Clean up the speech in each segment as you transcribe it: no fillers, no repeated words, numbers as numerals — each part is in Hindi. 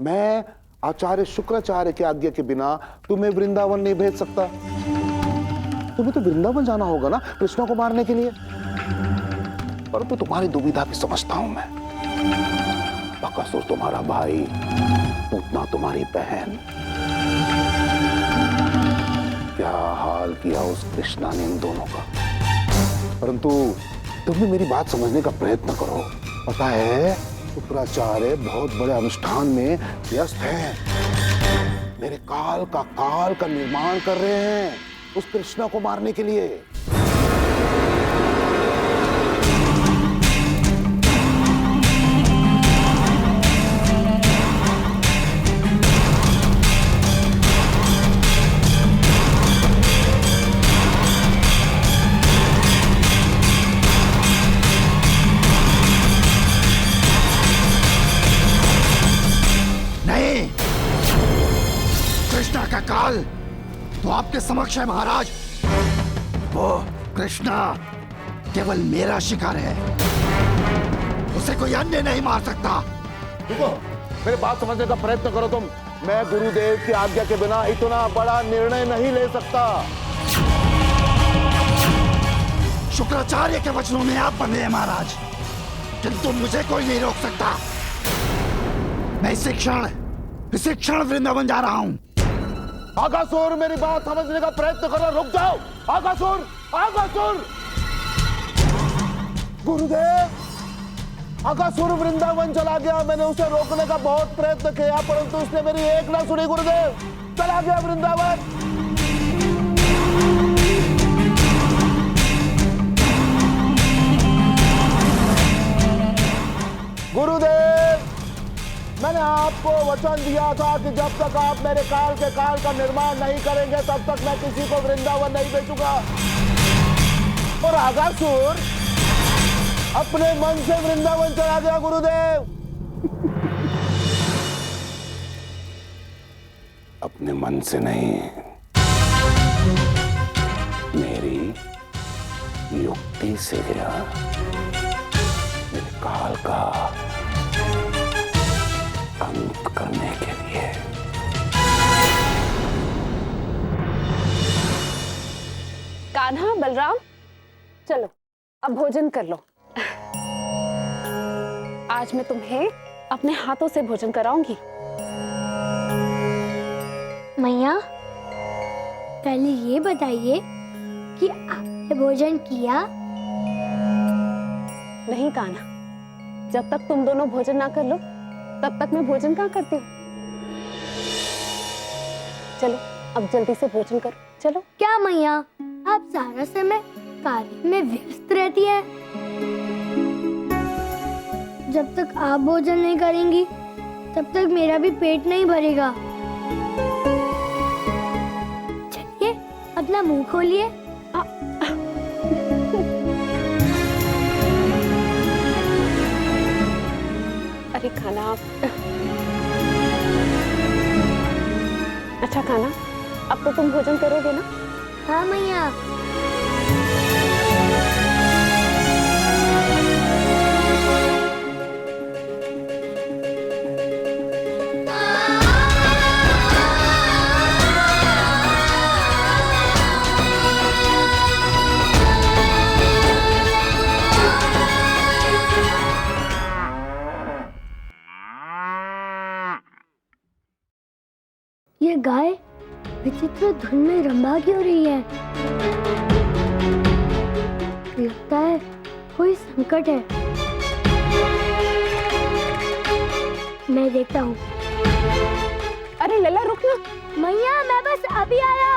मैं आचार्य शुक्राचार्य की आज्ञा के बिना तुम्हें वृंदावन नहीं भेज सकता। तुम्हें तो वृंदावन जाना होगा ना कृष्ण को मारने के लिए। परंतु तुम्हारी दुविधा भी समझता हूं मैं। बकासुर तुम्हारा भाई, पूतना तुम्हारी बहन, क्या हाल किया उस कृष्णा ने इन दोनों का। परंतु तुम भी मेरी बात समझने का प्रयत्न करो। पता है शुक्राचार्य बहुत बड़े अनुष्ठान में व्यस्त हैं। मेरे काल का निर्माण कर रहे हैं उस कृष्णा को मारने के लिए। कृष्णा का काल तो आपके समक्ष है महाराज। वो कृष्णा केवल मेरा शिकार है, उसे कोई अन्य नहीं मार सकता। देखो, मेरी बात समझने का प्रयत्न करो तुम। मैं गुरुदेव की आज्ञा के बिना इतना बड़ा निर्णय नहीं ले सकता। शुक्राचार्य के वचनों में आप बंधे हैं महाराज, किंतु मुझे कोई नहीं रोक सकता। मैं इसी क्षण वृंदावन जा रहा हूं। आगासुर, मेरी बात समझने का प्रयत्न करो। रुक जाओ आगासुर, आगासुर। गुरुदेव, आगासुर वृंदावन चला गया। मैंने उसे रोकने का बहुत प्रयत्न किया, परंतु उसने मेरी एक ना सुनी। गुरुदेव चला गया वृंदावन। गुरुदेव, मैंने आपको वचन दिया था कि जब तक आप मेरे काल का निर्माण नहीं करेंगे तब तक मैं किसी को वृंदावन नहीं भेजूंगा। और आगासुर अपने मन से वृंदावन चला गया। गुरुदेव अपने मन से नहीं, मेरी युक्ति से गया। मेरे काल का अंत करने के लिए। कान्हा, बलराम, चलो अब भोजन कर लो। आज मैं तुम्हें अपने हाथों से भोजन कराऊंगी। मैया, पहले ये बताइए कि आपने भोजन किया? नहीं कान्हा, जब तक तुम दोनों भोजन ना कर लो तब तक मैं भोजन कहाँ करती हूँ। चलो अब जल्दी से भोजन करो, चलो। क्या मैया, आप सारा समय कार्य में व्यस्त रहती हैं? जब तक आप भोजन नहीं करेंगी तब तक मेरा भी पेट नहीं भरेगा। चलिए अपना मुंह खोलिए। अरे खाना, अच्छा खाना, अब तो तुम भोजन करोगे ना? हाँ मैया। ये गाय विचित्र धुन में रंभा क्यों रही है? लगता है कोई संकट है। मैं देखता हूँ। अरे लला रुक ना। मैया, मैं बस अभी आया।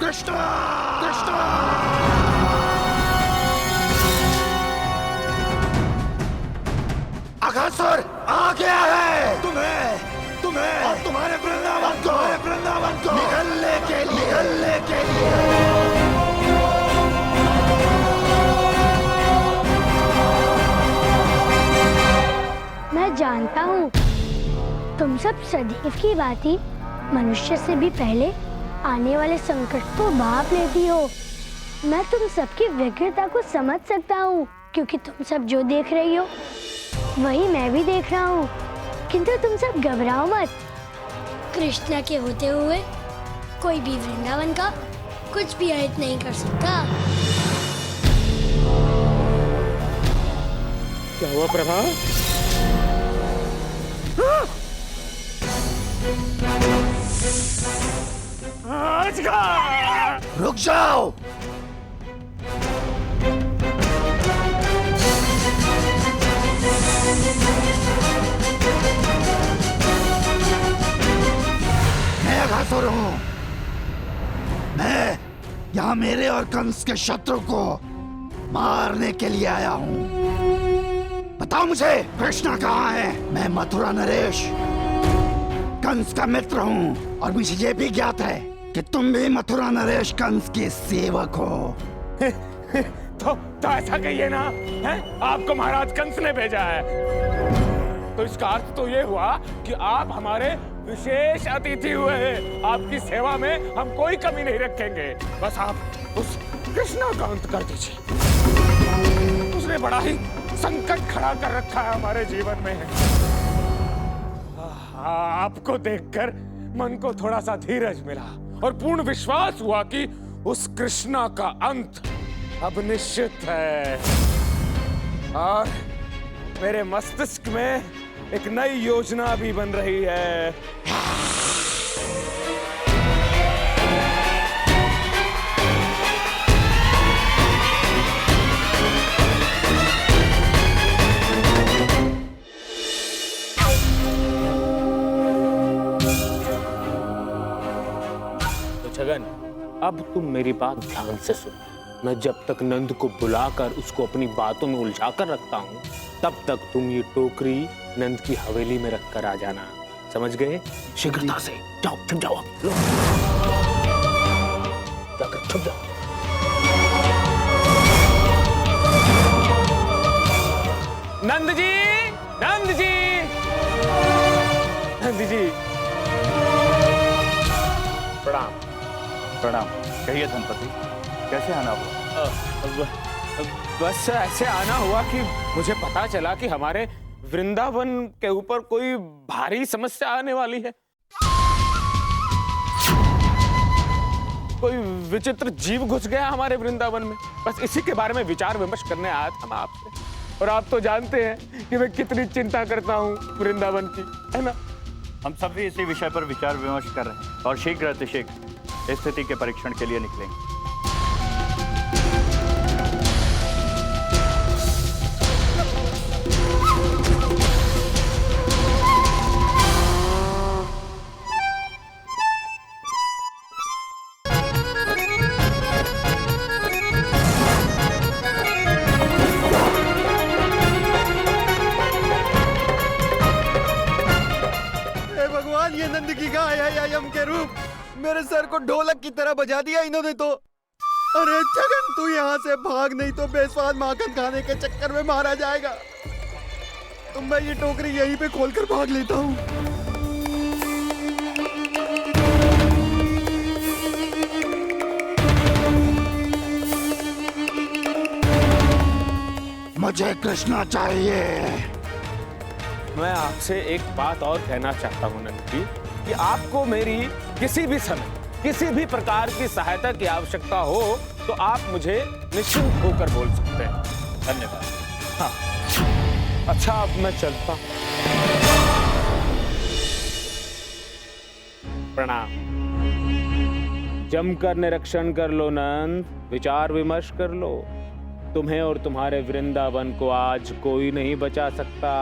कृष्णा, कृष्णा! अघासुर आ गया है। तुम्हें और तुम्हारे वृंदावन को निगलने के लिए। मैं जानता हूँ तुम सब सदैव की भांति मनुष्य से भी पहले आने वाले संकट को भाप लेती हो। मैं तुम सबकी व्यग्रता को समझ सकता हूँ, क्योंकि तुम सब जो देख रही हो वही मैं भी देख रहा हूँ। किंतु तुम सब घबराओ मत। कृष्णा के होते हुए कोई भी वृंदावन का कुछ भी अहित नहीं कर सकता। क्या हुआ प्रभा? रुक जाओ। मैं अघासुर हूं। मैं यहाँ मेरे और कंस के शत्रु को मारने के लिए आया हूँ। बताओ मुझे कृष्णा कहाँ है? मैं मथुरा नरेश कंस का मित्र हूँ और मुझे ये भी ज्ञात है कि तुम भी मथुरा नरेश कंस के सेवक हो। तो ऐसा कहिए ना, है? आपको महाराज कंस ने भेजा है। तो इसका अर्थ तो ये हुआ कि आप हमारे विशेष अतिथि हुए हैं। आपकी सेवा में हम कोई कमी नहीं रखेंगे। बस आप उस कृष्णा का अंत कर दीजिए। उसने बड़ा ही संकट खड़ा कर रखा है हमारे जीवन में। आपको देखकर मन को थोड़ा सा धीरज मिला और पूर्ण विश्वास हुआ कि उस कृष्णा का अंत अब निश्चित है। और मेरे मस्तिष्क में एक नई योजना भी बन रही है। छगन, अब तुम मेरी बात ध्यान से सुनो। मैं जब तक नंद को बुलाकर उसको अपनी बातों में उलझाकर रखता हूँ, तब तक तुम ये टोकरी नंद की हवेली में रखकर आ जाना। समझ गए? शीघ्रता से जाओ, छुप जाओ। अब लो, जाकर छुप जाओ। नंद जी, नंद जी, नंद जी, प्रणाम। प्रणाम। कहिए धनपति, कैसे आना हुआ? बस ऐसे आना हुआ कि मुझे पता चला कि हमारे वृंदावन के ऊपर कोई भारी समस्या आने वाली है। कोई विचित्र जीव घुस गया हमारे वृंदावन में। बस इसी के बारे में विचार विमर्श करने आया था मैं आपसे। और आप तो जानते हैं कि मैं कितनी चिंता करता हूँ वृंदावन की, है ना? हम सब भी इसी विषय पर विचार विमर्श कर रहे हैं और शीघ्र अतिशीघ्र स्थिति के परीक्षण के लिए निकलेंगे। भगवान, ये नंद की गाय है या यम के रूप? मेरे सर को ढोलक की तरह बजा दिया इन्होंने तो। अरे छगन, तू यहाँ से भाग, नहीं तो बेस्वाद माखन खाने के चक्कर में मारा जाएगा। तो मैं ये टोकरी यहीं पे खोलकर भाग लेता हूँ। मुझे कृष्णा चाहिए। मैं आपसे एक बात और कहना चाहता हूँ नंद जी, कि आपको मेरी किसी भी समय किसी भी प्रकार की सहायता की आवश्यकता हो तो आप मुझे निश्चिंत होकर बोल सकते हैं। धन्यवाद। हाँ, अच्छा, अब मैं चलता हूँ। प्रणाम। जमकर निरीक्षण कर लो नंद, विचार विमर्श कर लो। तुम्हें और तुम्हारे वृंदावन को आज कोई नहीं बचा सकता,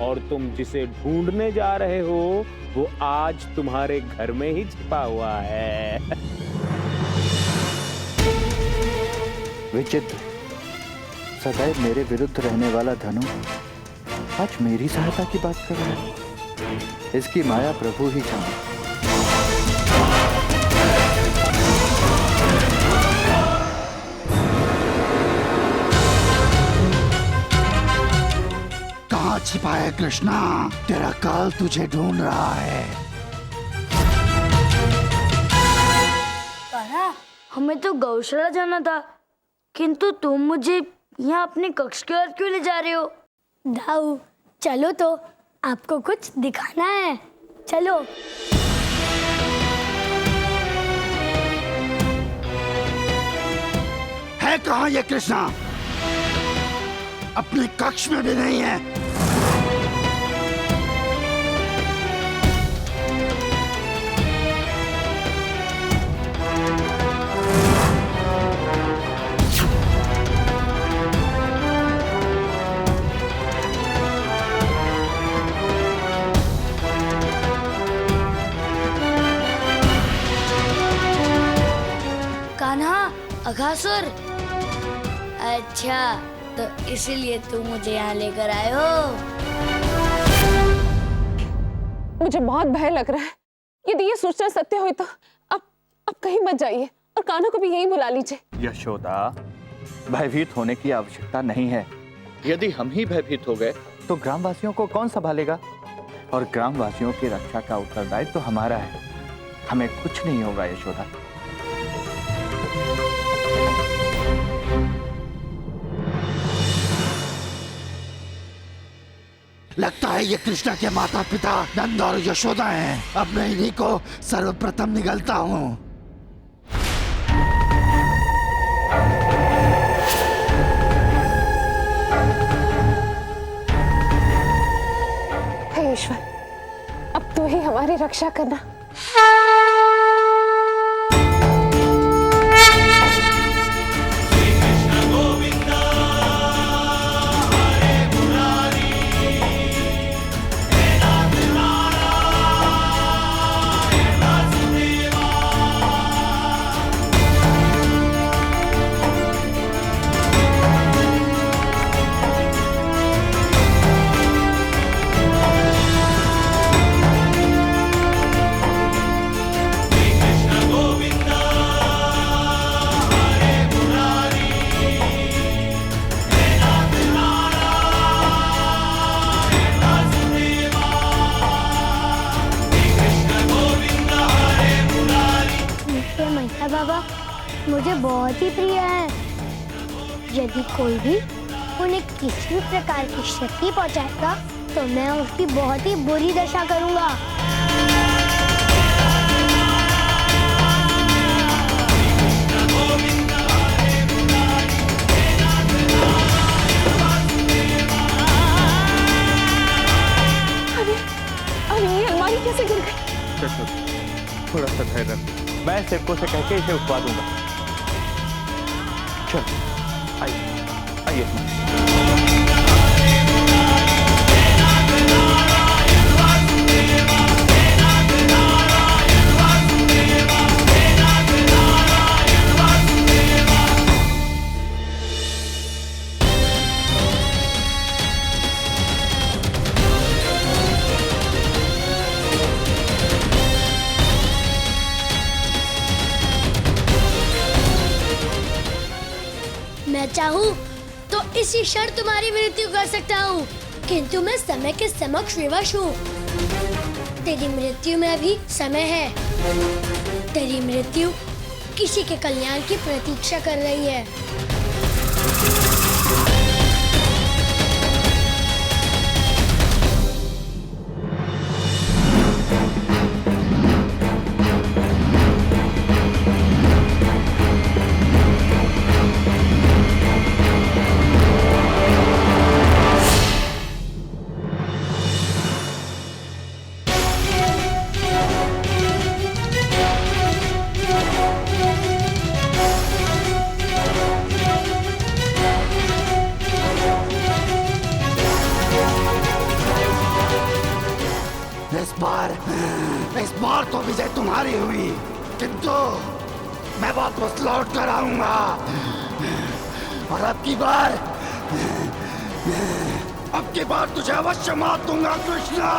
और तुम जिसे ढूंढने जा रहे हो वो आज तुम्हारे घर में ही छिपा हुआ है। विचित्र, सदैव मेरे विरुद्ध रहने वाला धनु आज मेरी सहायता की बात कर रहा है। इसकी माया प्रभु ही जाने। कहाँ छिपा है कृष्णा? तेरा काल तुझे ढूंढ रहा है। तारा, हमें तो गौशाला जाना था, किंतु तुम मुझे यहाँ अपने कक्ष की ओर क्यों ले जा रहे हो? दाऊ, चलो तो, आपको कुछ दिखाना है, चलो। है कहाँ ये कृष्णा? अपने कक्ष में भी नहीं है। कान्हा, अघासुर, अच्छा तो इसीलिए तुम मुझे यहाँ लेकर आए हो। मुझे बहुत भय लग रहा है। यदि ये सूचना सत्य हुई तो अब कहीं मत जाइए और कान्हा को भी यहीं बुला लीजिए। यशोदा, भयभीत होने की आवश्यकता नहीं है। यदि हम ही भयभीत हो गए तो ग्रामवासियों को कौन संभालेगा? और ग्रामवासियों की रक्षा का उत्तरदायित्व तो हमारा है। हमें कुछ नहीं होगा यशोदा। लगता है ये कृष्णा के माता पिता नंद और यशोदा हैं। अब मैं इन्हीं को सर्वप्रथम निगलता हूँ। हे ईश्वर, अब तू ही हमारी रक्षा करना। बाबा मुझे बहुत ही प्रिय है। यदि कोई भी उन्हें किसी भी प्रकार की क्षति पहुंचाएगा तो मैं उसकी बहुत ही बुरी दशा करूंगा। अरे ये अलमारी कैसे गिर गई? थोड़ा सा धैर्य रख, मैं सेवकों से कह के इसे उठवा दूंगा। चल आइए। मैं चाहूँ तो इसी क्षण तुम्हारी मृत्यु कर सकता हूँ, किंतु मैं समय के समक्ष विवश हूँ। तेरी मृत्यु में अभी समय है। तेरी मृत्यु किसी के कल्याण की प्रतीक्षा कर रही है। इस बार तो विजय तुम्हारी हुई, किंतु मैं वापस लौट कर आऊंगा और अब की बार तुझे अवश्य मार दूंगा कृष्णा।